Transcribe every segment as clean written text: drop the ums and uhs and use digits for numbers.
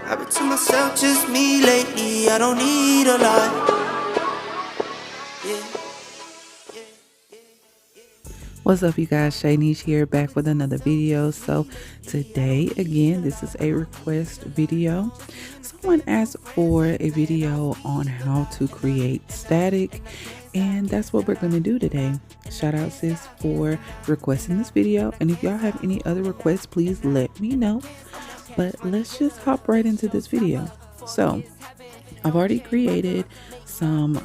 I've been to myself, just me lately. I don't need a lot. What's up, you guys? Shanice here, back with another video. So today, again, this is a request video. Someone asked for a video on how to create static, and that's what we're going to do today. Shout out, sis, for requesting this video. And if y'all have any other requests, please let me know. But let's just hop right into this video. So I've already created some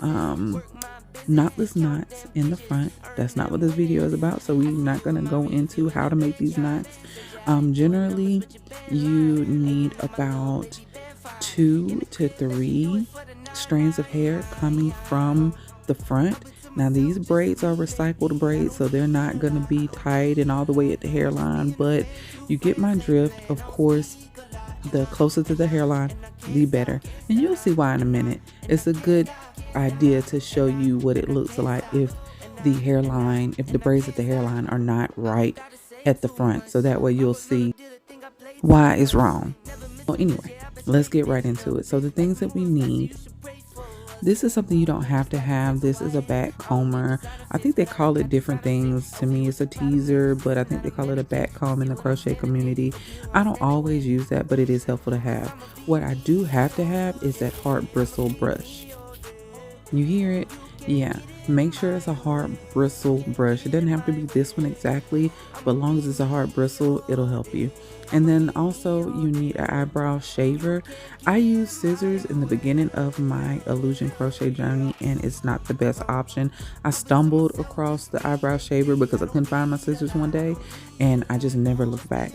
knotless knots in the front. That's not what this video is about, so we're not going to go into how to make these knots. Generally, you need about 2 to 3 strands of hair coming from the front. Now, these braids are recycled braids, so they're not going to be tied and all the way at the hairline, but you get my drift. Of course, the closer to the hairline, the better. And you'll see why in a minute. It's a good idea to show you what it looks like if the braids at the hairline are not right at the front. So that way you'll see why it's wrong. Well, anyway, let's get right into it. So the things that we need. This is something you don't have to have. This is a back comber. I think they call it different things. To me, it's a teaser, but I think they call it a back comb in the crochet community. I don't always use that, but it is helpful to have. What I do have to have is that hard bristle brush. You hear it? Yeah. Make sure it's a hard bristle brush. It doesn't have to be this one exactly, but as long as it's a hard bristle, it'll help you. And then also you need an eyebrow shaver. I use scissors in the beginning of my illusion crochet journey, and it's not the best option. I stumbled across the eyebrow shaver because I couldn't find my scissors one day, and I just never looked back.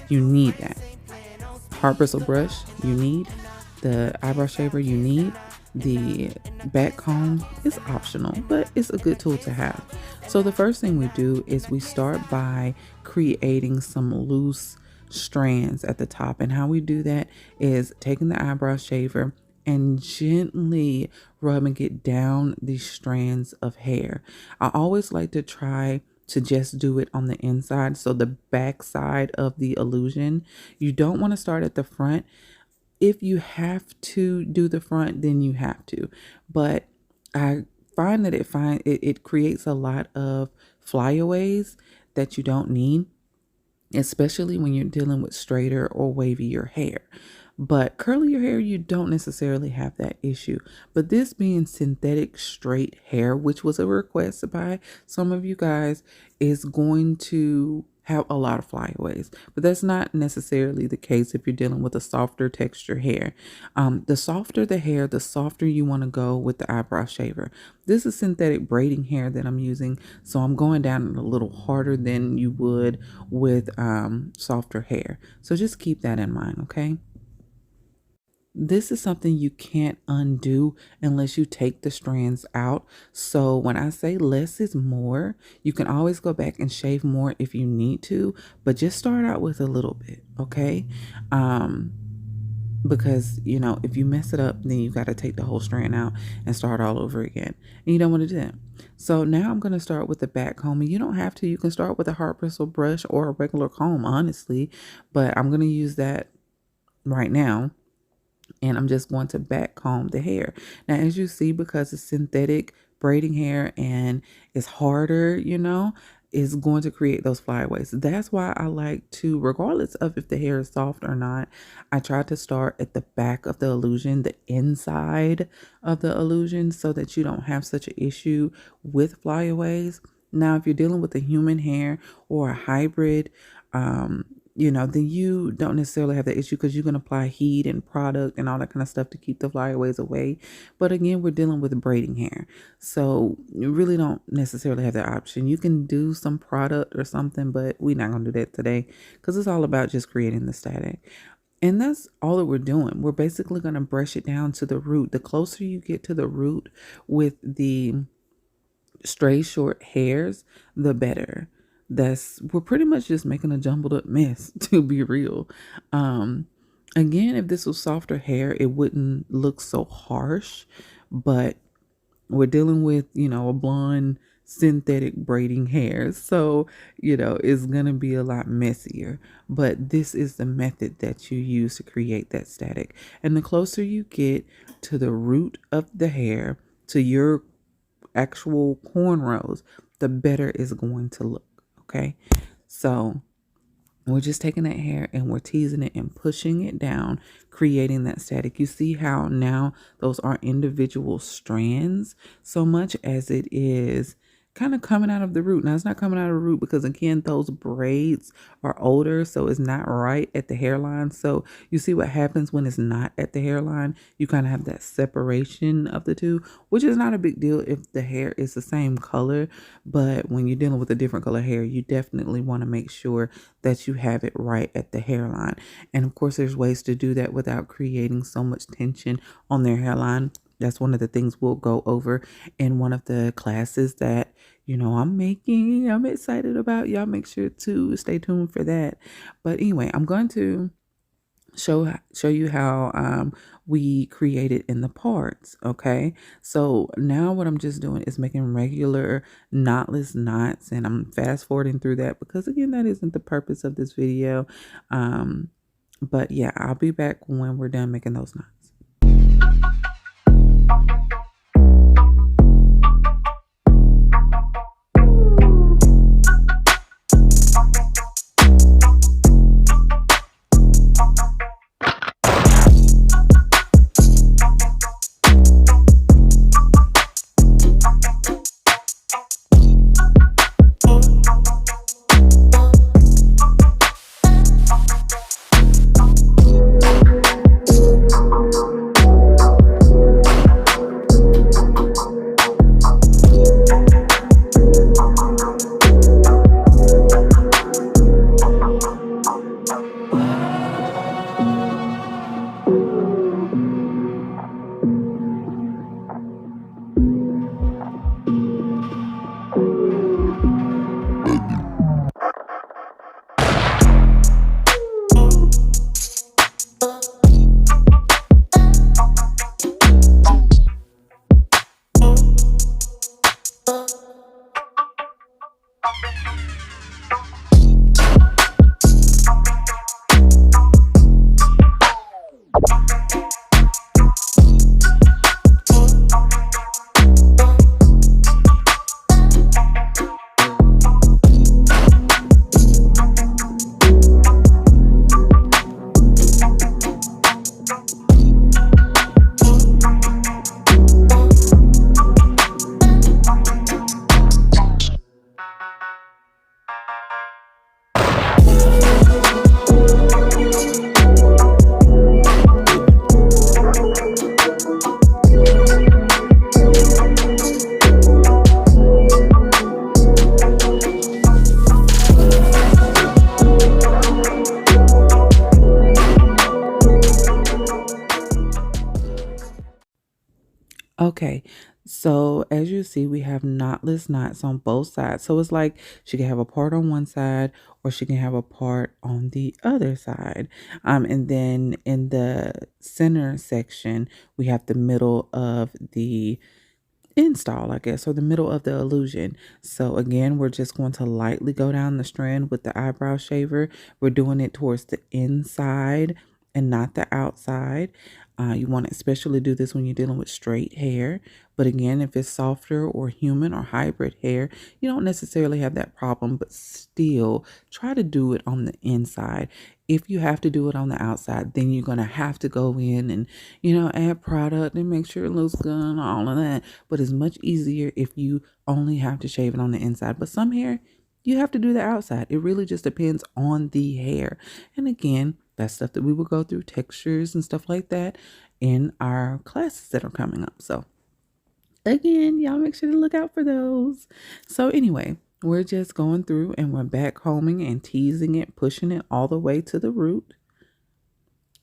You need that. Hard bristle brush, you need. The eyebrow shaver, you need. The back comb is optional, but it's a good tool to have. So the first thing we do is we start by creating some loose strands at the top. And how we do that is taking the eyebrow shaver and gently rubbing it down these strands of hair. I always like to try to just do it on the inside, so the back side of the illusion. You don't want to start at the front. If you have to do the front, then you have to. But I find that it creates a lot of flyaways that you don't need, especially when you're dealing with straighter or wavier hair. But curlier hair, you don't necessarily have that issue. But this being synthetic straight hair, which was a request by some of you guys, is going to have a lot of flyaways, but that's not necessarily the case if you're dealing with a softer texture hair. The softer the hair, the softer you want to go with the eyebrow shaver. This is synthetic braiding hair that I'm using, so I'm going down a little harder than you would with softer hair. So just keep that in mind, okay? This is something you can't undo unless you take the strands out. So when I say less is more, you can always go back and shave more if you need to, but just start out with a little bit, okay? Because, you know, if you mess it up, then you got to take the whole strand out and start all over again. And you don't want to do that. So now I'm going to start with the back comb. You don't have to. You can start with a hard bristle brush or a regular comb, honestly, but I'm going to use that right now. And I'm just going to back comb the hair. Now, as you see, because it's synthetic braiding hair and it's harder, you know, it's going to create those flyaways. That's why I like to, regardless of if the hair is soft or not, I try to start at the back of the illusion, the inside of the illusion, so that you don't have such an issue with flyaways. Now, if you're dealing with a human hair or a hybrid, you know, then you don't necessarily have that issue because you can apply heat and product and all that kind of stuff to keep the flyaways away. But again, we're dealing with braiding hair. So you really don't necessarily have that option. You can do some product or something, but we're not going to do that today because it's all about just creating the static. And that's all that we're doing. We're basically going to brush it down to the root. The closer you get to the root with the stray short hairs, the better. We're pretty much just making a jumbled up mess, to be real. Again, if this was softer hair, it wouldn't look so harsh, but we're dealing with, you know, a blonde synthetic braiding hair. So, it's going to be a lot messier. But this is the method that you use to create that static. And the closer you get to the root of the hair, to your actual cornrows, the better it's going to look. Okay. So we're just taking that hair and we're teasing it and pushing it down, creating that static. You see how now those are individual strands so much as it is kind of coming out of the root. Now it's not coming out of the root because again, those braids are older, so it's not right at the hairline. So you see what happens when it's not at the hairline. You kind of have that separation of the two, which is not a big deal if the hair is the same color. But when you're dealing with a different color hair, you definitely want to make sure that you have it right at the hairline. And of course, there's ways to do that without creating so much tension on their hairline. That's one of the things we'll go over in one of the classes that, I'm excited about. Y'all make sure to stay tuned for that. But anyway, I'm going to show you how we created in the parts. Okay, so now what I'm just doing is making regular knotless knots, and I'm fast forwarding through that because again, that isn't the purpose of this video. But yeah, I'll be back when we're done making those knots. Okay, so as you see, we have knotless knots on both sides. So it's like she can have a part on one side or she can have a part on the other side. And then in the center section, we have the middle of the install, I guess, or the middle of the illusion. So again, we're just going to lightly go down the strand with the eyebrow shaver. We're doing it towards the inside and not the outside. You want to especially do this when you're dealing with straight hair. But again, if it's softer or human or hybrid hair, you don't necessarily have that problem, but still try to do it on the inside. If you have to do it on the outside, then you're going to have to go in and, add product and make sure it looks good and all of that. But it's much easier if you only have to shave it on the inside. But some hair, you have to do the outside. It really just depends on the hair. And again, that's stuff that we will go through, textures and stuff like that in our classes that are coming up. So again, y'all make sure to look out for those. So anyway, we're just going through and we're back combing and teasing it, pushing it all the way to the root.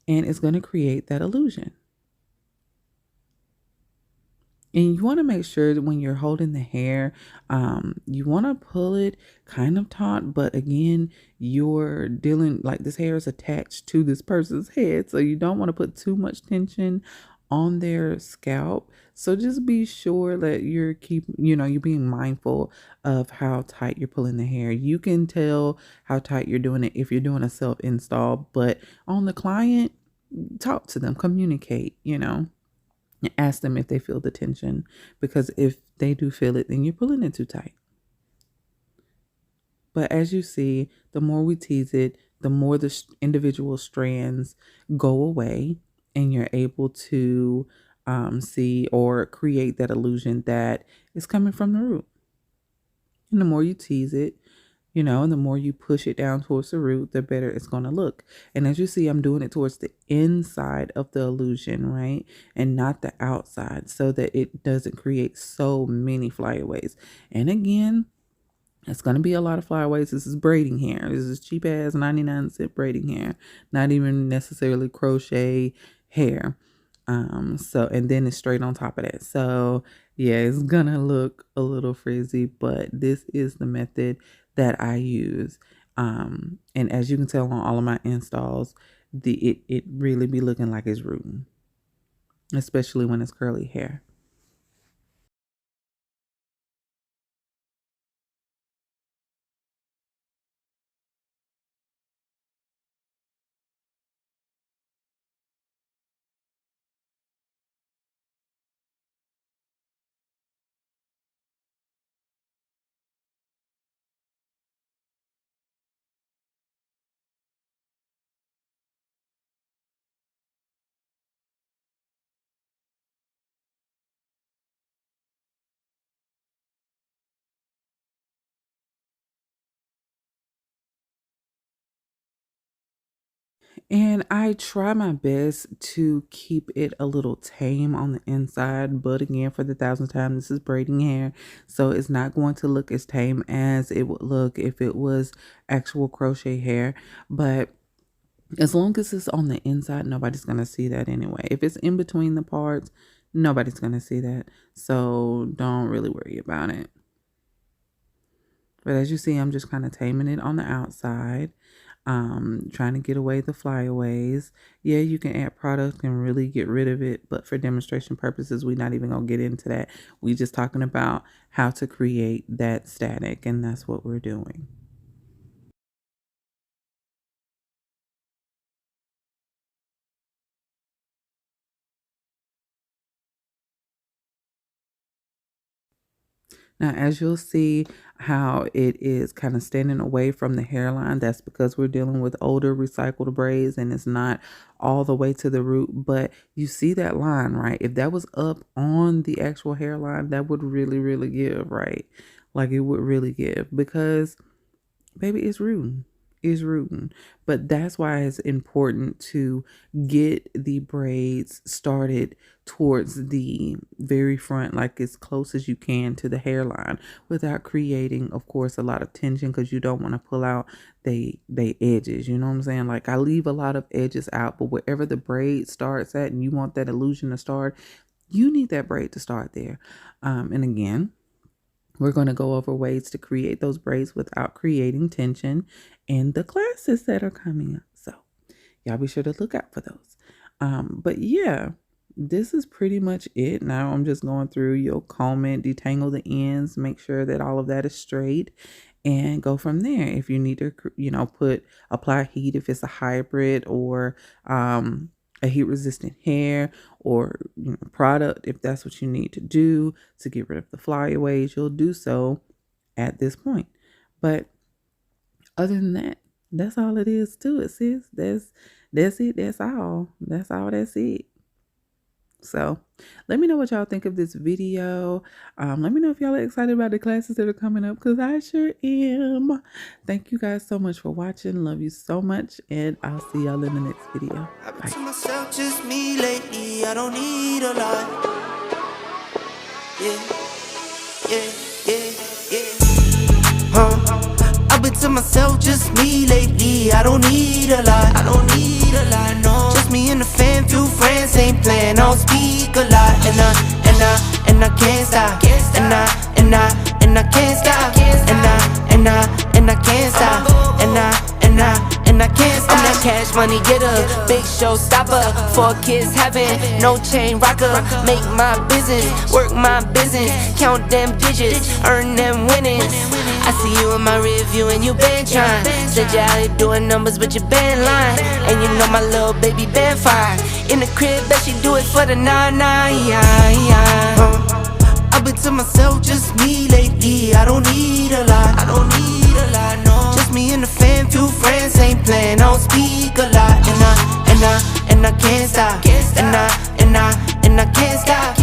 And it's going to create that illusion. And you want to make sure that when you're holding the hair, you want to pull it kind of taut. But again, you're dealing like this hair is attached to this person's head. So you don't want to put too much tension on their scalp. So just be sure that you're you're being mindful of how tight you're pulling the hair. You can tell how tight you're doing it if you're doing a self install, but on the client, talk to them, communicate, and ask them if they feel the tension, because if they do feel it, then you're pulling it too tight. But as you see, the more we tease it, the more the individual strands go away, and you're able to see or create that illusion that is coming from the root. And the more you tease it, and the more you push it down towards the root, the better it's going to look. And as you see, I'm doing it towards the inside of the illusion, right? And not the outside, so that it doesn't create so many flyaways. And again, it's going to be a lot of flyaways. This is braiding hair. This is cheap ass 99-cent braiding hair. Not even necessarily crochet hair. So, and then it's straight on top of that. So yeah, it's gonna look a little frizzy, but this is the method that I use. And as you can tell on all of my installs, it really be looking like it's rooting, especially when it's curly hair. And I try my best to keep it a little tame on the inside. But again, for the 1,000th time, this is braiding hair. So it's not going to look as tame as it would look if it was actual crochet hair. But as long as it's on the inside, nobody's going to see that anyway. If it's in between the parts, nobody's going to see that. So don't really worry about it. But as you see, I'm just kind of taming it on the outside. Trying to get away the flyaways. Yeah, you can add product and really get rid of it, but for demonstration purposes, we're not even gonna get into that. We just talking about how to create that static, and that's what we're doing. Now, as you'll see how it is kind of standing away from the hairline, that's because we're dealing with older recycled braids and it's not all the way to the root. But you see that line, right? If that was up on the actual hairline, that would really, really give, right? Like it would really give, because baby, it's rooting. It's rooting. But that's why it's important to get the braids started towards the very front, like as close as you can to the hairline, without creating, of course, a lot of tension, because you don't want to pull out they edges. You know what I'm saying? Like I leave a lot of edges out, but wherever the braid starts at and you want that illusion to start, you need that braid to start there. And again, we're going to go over ways to create those braids without creating tension in the classes that are coming up. So y'all be sure to look out for those. But yeah, this is pretty much it. Now I'm just going through, you'll comb it, detangle the ends, make sure that all of that is straight, and go from there. If you need to, apply heat, if it's a hybrid or a heat resistant hair or product, if that's what you need to do to get rid of the flyaways, you'll do so at this point. But other than that, that's all it is to it, sis. That's it. That's all. That's it. So let me know what y'all think of this video. Let me know if y'all are excited about the classes that are coming up, because I sure am. Thank you guys so much for watching. Love you so much, and I'll see y'all in the next video. I've been to myself, just me lately. I don't need a lot. I've been to myself, just me lately. I don't need a lot. No. Just me and the fam, few friends ain't playing. I don't speak a lot, and I can't stop. And I can't stop. And I can't stop. And I can't stop. I'm that cash money getter, big showstopper. 4 kids having, no chain rocker. Make my business, work my business, count them digits, earn them winnings. I see you in my rear view and you been trying. Said you out here doing numbers but you been lying. And you know my little baby been fine. In the crib, bet she do it for the 9-9. I've been to myself, just me lately. I don't need a lot, no. Just me and the fam, few friends, ain't playing, I don't speak a lot. And I can't stop, and I can't stop.